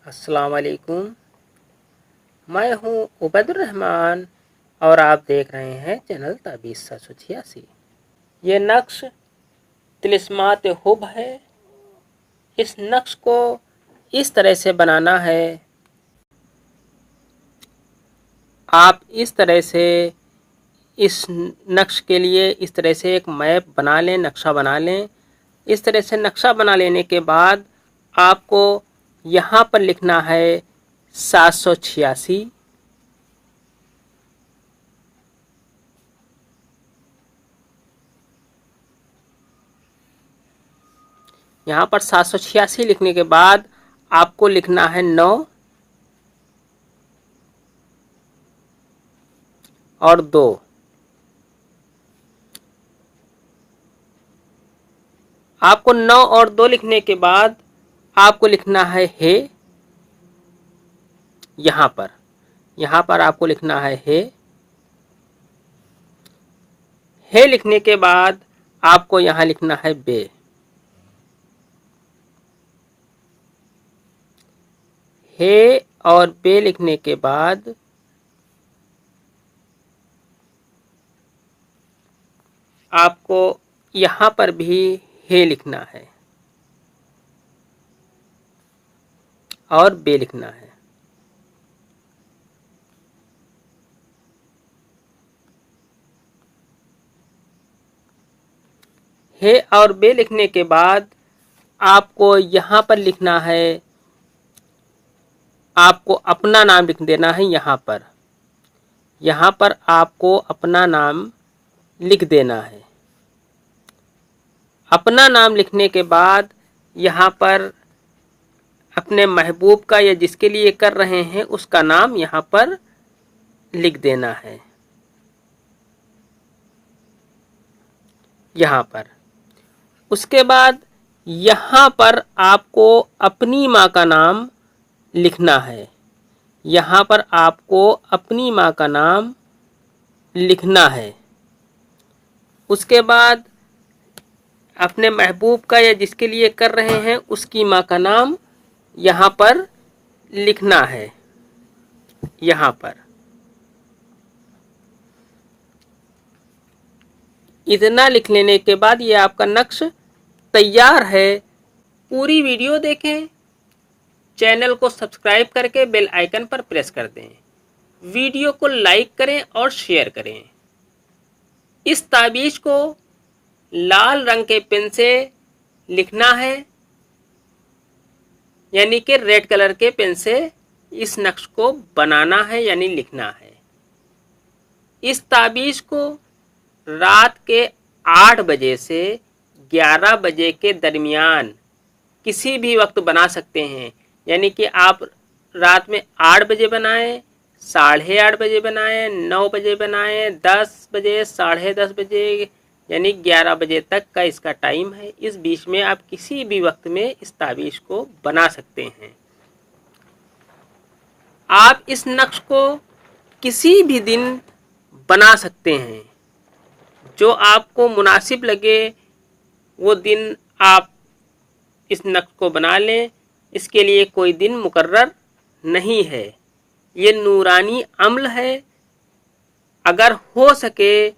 अस्सलाम वालेकुम। मैं हूँ उबैदुर्रहमान और आप देख रहे हैं चैनल ताबीज़ 786। ये नक्श तिलिस्मात हुब है। इस नक्श को इस तरह से बनाना है। आप इस तरह से इस नक्श के लिए इस तरह से एक मैप बना लें, नक्शा बना लें। इस तरह से नक्शा बना लेने के बाद आपको यहाँ पर लिखना है 786। यहाँ पर 786 लिखने के बाद आपको लिखना है 9 और 2। आपको 9 और 2 लिखने के बाद आपको लिखना है हे। यहाँ पर आपको लिखना है हे। हे लिखने के बाद आपको यहाँ लिखना है बे। हे और बे लिखने के बाद आपको यहाँ पर भी हे लिखना है और बे लिखना है। हे और बे लिखने के बाद आपको यहाँ पर लिखना है, आपको अपना नाम लिख देना है। यहाँ पर आपको अपना नाम लिख देना है। अपना नाम लिखने के बाद यहाँ पर अपने महबूब का या जिसके लिए कर रहे हैं उसका नाम यहाँ पर लिख देना है। यहाँ पर उसके बाद यहाँ पर आपको अपनी माँ का नाम लिखना है। यहाँ पर आपको अपनी माँ का नाम लिखना है। उसके बाद अपने महबूब का या जिसके लिए कर रहे हैं उसकी माँ का नाम यहाँ पर लिखना है। यहाँ पर इतना लिख लेने के बाद ये आपका नक्श तैयार है। पूरी वीडियो देखें, चैनल को सब्सक्राइब करके बेल आइकन पर प्रेस कर दें, वीडियो को लाइक करें और शेयर करें। इस ताबीज़ को लाल रंग के पेन से लिखना है, यानी कि रेड कलर के पेन से इस नक्श को बनाना है यानी लिखना है। इस ताबीज़ को रात के 8 बजे से 11 बजे के दरमियान किसी भी वक्त बना सकते हैं। यानी कि आप रात में 8 बजे बनाएं, 8:30 बजे बनाएं, 9 बजे बनाएं, 10 बजे, 10:30 बजे, यानी 11 बजे तक का इसका टाइम है। इस बीच में आप किसी भी वक्त में इस ताबीज़ को बना सकते हैं। आप इस नक्श को किसी भी दिन बना सकते हैं, जो आपको मुनासिब लगे वो दिन आप इस नक्श को बना लें। इसके लिए कोई दिन मुकर्रर नहीं है। ये नूरानी अमल है। अगर हो सके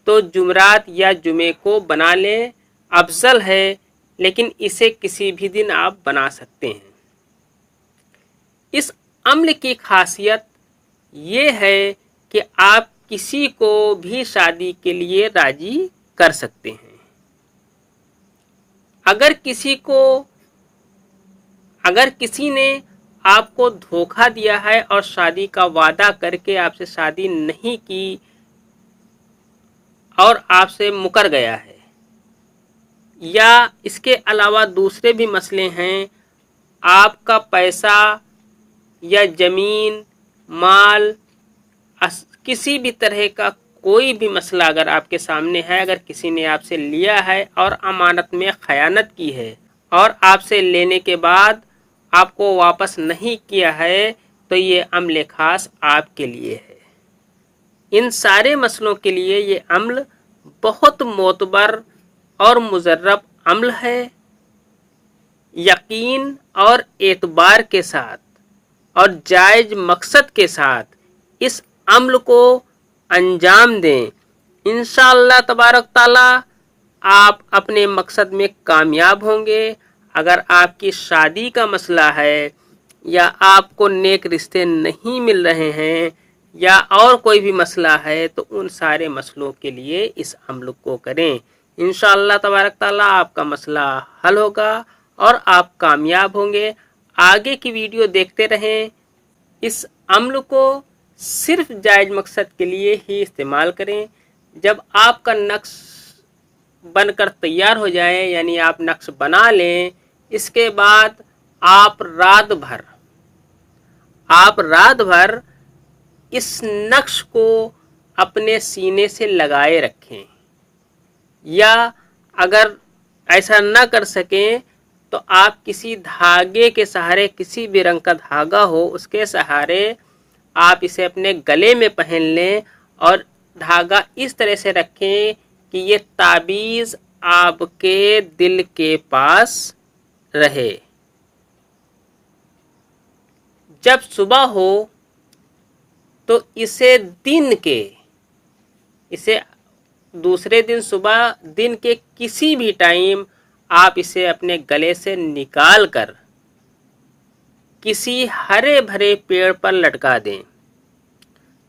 तो जुमरात या जुमे को बना लें, अफजल है, लेकिन इसे किसी भी दिन आप बना सकते हैं। इस अमल की खासियत ये है कि आप किसी को भी शादी के लिए राजी कर सकते हैं। अगर किसी ने आपको धोखा दिया है और शादी का वादा करके आपसे शादी नहीं की और आपसे मुकर गया है, या इसके अलावा दूसरे भी मसले हैं, आपका पैसा या ज़मीन, माल, किसी भी तरह का कोई भी मसला अगर आपके सामने है, अगर किसी ने आपसे लिया है और अमानत में खयानत की है और आपसे लेने के बाद आपको वापस नहीं किया है, तो ये अमल खास आपके लिए है। इन सारे मसलों के लिए ये अमल बहुत मोतबर और मुजर्रब अमल है। यकीन और एतबार के साथ और जायज मकसद के साथ इस अमल को अंजाम दें। इंशाअल्लाह तबारक ताला आप अपने मकसद में कामयाब होंगे। अगर आपकी शादी का मसला है या आपको नेक रिश्ते नहीं मिल रहे हैं या और कोई भी मसला है तो उन सारे मसलों के लिए इस अमल को करें। इंशाअल्लाह तबारक ताला आपका मसला हल होगा और आप कामयाब होंगे। आगे की वीडियो देखते रहें। इस अमल को सिर्फ जायज मकसद के लिए ही इस्तेमाल करें। जब आपका नक्श बनकर तैयार हो जाए, यानी आप नक्श बना लें, इसके बाद आप रात भर इस नक्श को अपने सीने से लगाए रखें, या अगर ऐसा न कर सकें तो आप किसी धागे के सहारे, किसी भी रंग का धागा हो उसके सहारे आप इसे अपने गले में पहन लें और धागा इस तरह से रखें कि ये ताबीज़ आपके दिल के पास रहे। जब सुबह हो तो इसे दूसरे दिन सुबह दिन के किसी भी टाइम आप इसे अपने गले से निकाल कर किसी हरे भरे पेड़ पर लटका दें।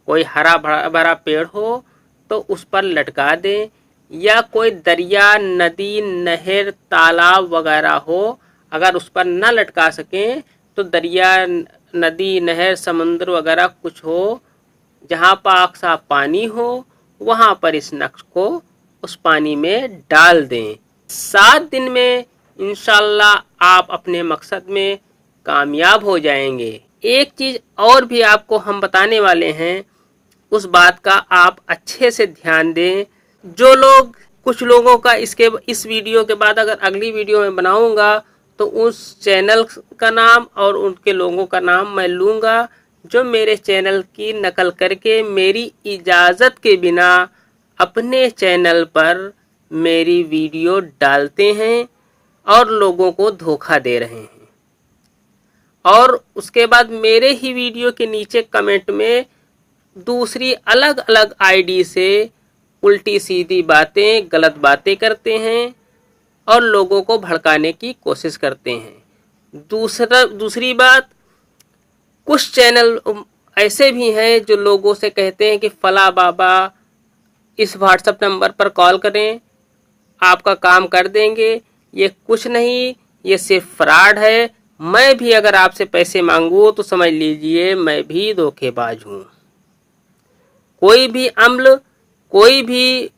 कोई हरा भरा पेड़ हो तो उस पर लटका दें, या कोई दरिया, नदी, नहर, तालाब वगैरह हो, अगर उस पर न लटका सकें तो दरिया, नदी, नहर, समुद्र वगैरह कुछ हो जहाँ पाक साफ पानी हो, वहाँ पर इस नक्श को उस पानी में डाल दें। 7 दिन में इंशाअल्लाह आप अपने मकसद में कामयाब हो जाएंगे। एक चीज़ और भी आपको हम बताने वाले हैं, उस बात का आप अच्छे से ध्यान दें। कुछ लोगों का इस वीडियो के बाद अगर अगली वीडियो में बनाऊंगा तो उस चैनल का नाम और उनके लोगों का नाम मैं लूँगा जो मेरे चैनल की नकल करके मेरी इजाज़त के बिना अपने चैनल पर मेरी वीडियो डालते हैं और लोगों को धोखा दे रहे हैं। और उसके बाद मेरे ही वीडियो के नीचे कमेंट में दूसरी अलग अलग आईडी से उल्टी सीधी बातें, गलत बातें करते हैं और लोगों को भड़काने की कोशिश करते हैं। दूसरी बात, कुछ चैनल ऐसे भी हैं जो लोगों से कहते हैं कि फला बाबा इस व्हाट्सएप नंबर पर कॉल करें, आपका काम कर देंगे। ये कुछ नहीं, ये सिर्फ फ्रॉड है। मैं भी अगर आपसे पैसे मांगूँ तो समझ लीजिए मैं भी धोखेबाज हूँ। कोई भी अमल, कोई भी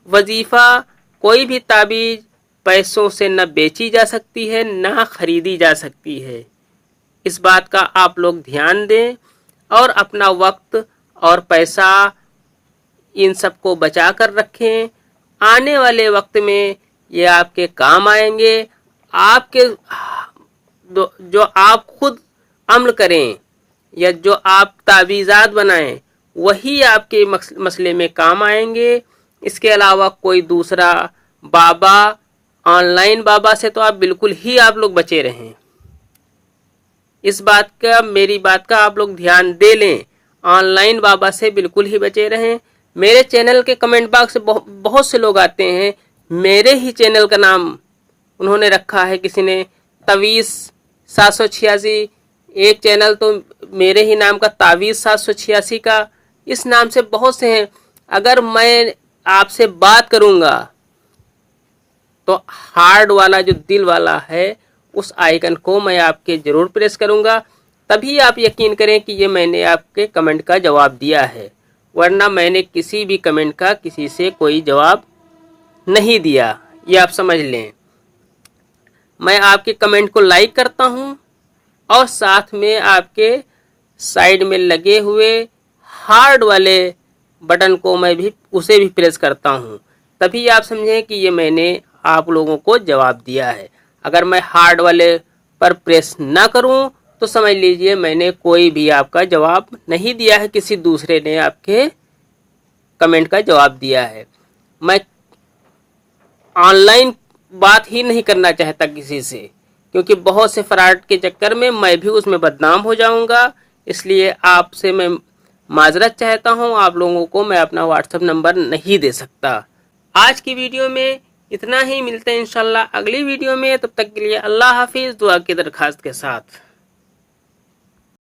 वजीफ़ा, कोई भी ताबीज़ पैसों से न बेची जा सकती है न खरीदी जा सकती है। इस बात का आप लोग ध्यान दें और अपना वक्त और पैसा इन सब को बचा कर रखें। आने वाले वक्त में ये आपके काम आएंगे। आपके जो आप खुद अमल करें या जो आप तावीज़ात बनाएं वही आपके मसले में काम आएंगे। इसके अलावा कोई दूसरा बाबा, ऑनलाइन बाबा से तो आप बिल्कुल ही आप लोग बचे रहें। इस बात का, मेरी बात का आप लोग ध्यान दे लें। ऑनलाइन बाबा से बिल्कुल ही बचे रहें। मेरे चैनल के कमेंट बॉक्स से बहुत से लोग आते हैं, मेरे ही चैनल का नाम उन्होंने रखा है, किसी ने तवीज़ 786, एक चैनल तो मेरे ही नाम का तावीज़ 786 का, इस नाम से बहुत से हैं। अगर मैं आपसे बात करूंगा तो हार्ड वाला जो दिल वाला है उस आइकन को मैं आपके ज़रूर प्रेस करूंगा, तभी आप यकीन करें कि ये मैंने आपके कमेंट का जवाब दिया है, वरना मैंने किसी भी कमेंट का किसी से कोई जवाब नहीं दिया, ये आप समझ लें। मैं आपके कमेंट को लाइक करता हूं और साथ में आपके साइड में लगे हुए हार्ड वाले बटन को मैं भी उसे भी प्रेस करता हूं, तभी आप समझें कि ये मैंने आप लोगों को जवाब दिया है। अगर मैं हार्ड वाले पर प्रेस ना करूं तो समझ लीजिए मैंने कोई भी आपका जवाब नहीं दिया है, किसी दूसरे ने आपके कमेंट का जवाब दिया है। मैं ऑनलाइन बात ही नहीं करना चाहता किसी से, क्योंकि बहुत से फ्रॉड के चक्कर में मैं भी उसमें बदनाम हो जाऊंगा। इसलिए आपसे मैं माजरत चाहता हूं, आप लोगों को मैं अपना व्हाट्सएप नंबर नहीं दे सकता। आज की वीडियो में इतना ही, मिलते हैं इंशाल्लाह अगली वीडियो में। तब तक के लिए अल्लाह हाफिज, दुआ की दरखास्त के साथ।